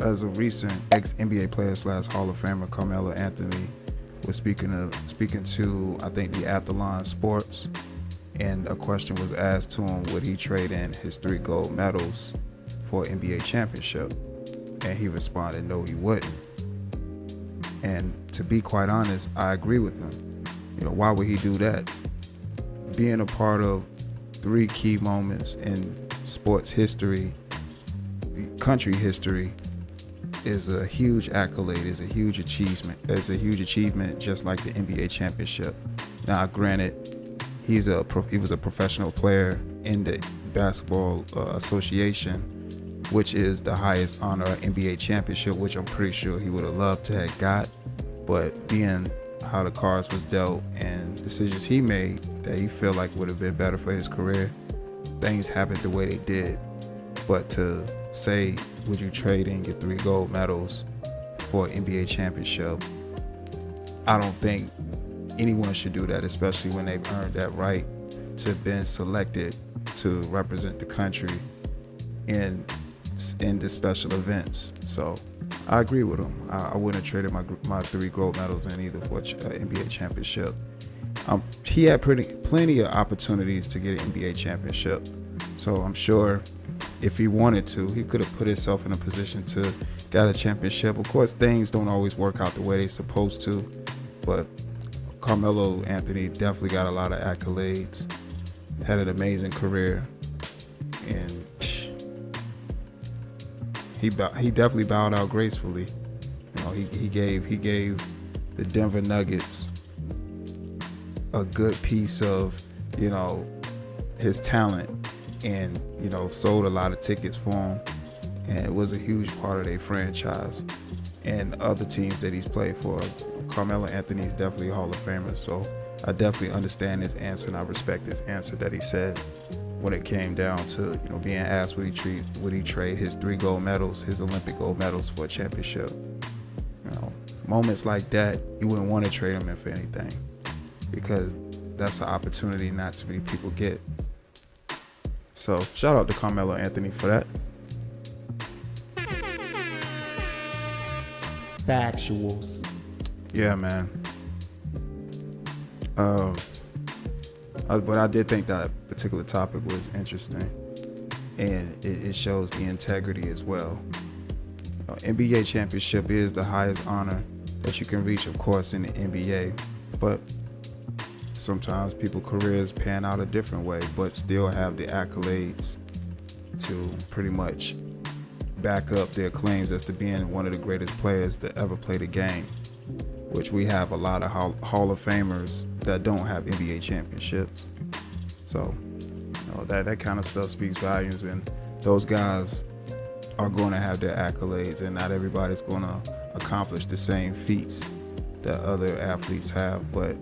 as a recent ex-NBA player slash Hall of Famer, Carmelo Anthony was speaking to I think the Athlon Sports, and a question was asked to him, would he trade in his 3 gold medals for an NBA championship? And he responded, no, he wouldn't. And to be quite honest, I agree with him. You know, why would he do that? Being a part of 3 key moments in sports history, country history, is a huge accolade, is a huge achievement. It's a huge achievement, just like the NBA championship. Now, granted, he was a professional player in the Basketball Association, which is the highest honor, NBA championship, which I'm pretty sure he would have loved to have got. But being how the cards was dealt and decisions he made that he felt like would have been better for his career, things happened the way they did. But to say, would you trade in your 3 gold medals for an NBA championship? I don't think anyone should do that, especially when they've earned that right to have been selected to represent the country in the special events. So I agree with him. I wouldn't have traded my 3 gold medals in either for an NBA championship. He had plenty of opportunities to get an NBA championship. So I'm sure if he wanted to, he could have put himself in a position to get a championship. Of course, things don't always work out the way they're supposed to, but Carmelo Anthony definitely got a lot of accolades, had an amazing career, and he definitely bowed out gracefully. You know, he gave the Denver Nuggets a good piece of, you know, his talent, and, you know, sold a lot of tickets for him, and it was a huge part of their franchise and other teams that he's played for. Carmelo Anthony is definitely a Hall of Famer, so I definitely understand his answer, and I respect his answer that he said when it came down to, you know, being asked would he trade his 3 gold medals, his Olympic gold medals, for a championship. You know, moments like that, you wouldn't want to trade them in for anything, because that's an opportunity not too many people get. So shout out to Carmelo Anthony for that. Factuals. Yeah, man. But I did think that particular topic was interesting, and it shows the integrity as well. NBA championship is the highest honor that you can reach, of course, in the NBA, but sometimes people's careers pan out a different way, but still have the accolades to pretty much back up their claims as to being one of the greatest players to ever play the game, which we have a lot of Hall of Famers that don't have NBA championships. So, you know, that kind of stuff speaks volumes, and those guys are going to have their accolades, and not everybody's going to accomplish the same feats that other athletes have. But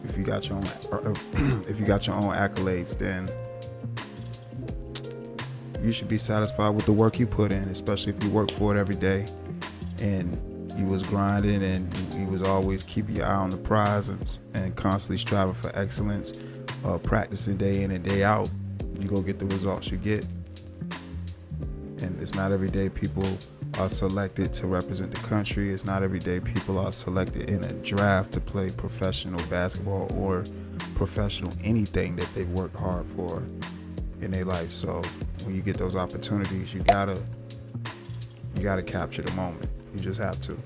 if you got your own accolades, then you should be satisfied with the work you put in, especially if you work for it every day and you was grinding and you was always keeping your eye on the prize and constantly striving for excellence, practicing day in and day out. You go get the results you get. And it's not every day people are selected to represent the country. It's not every day people are selected in a draft to play professional basketball or professional anything that they've worked hard for in their life. So when you get those opportunities, you gotta capture the moment. You just have to.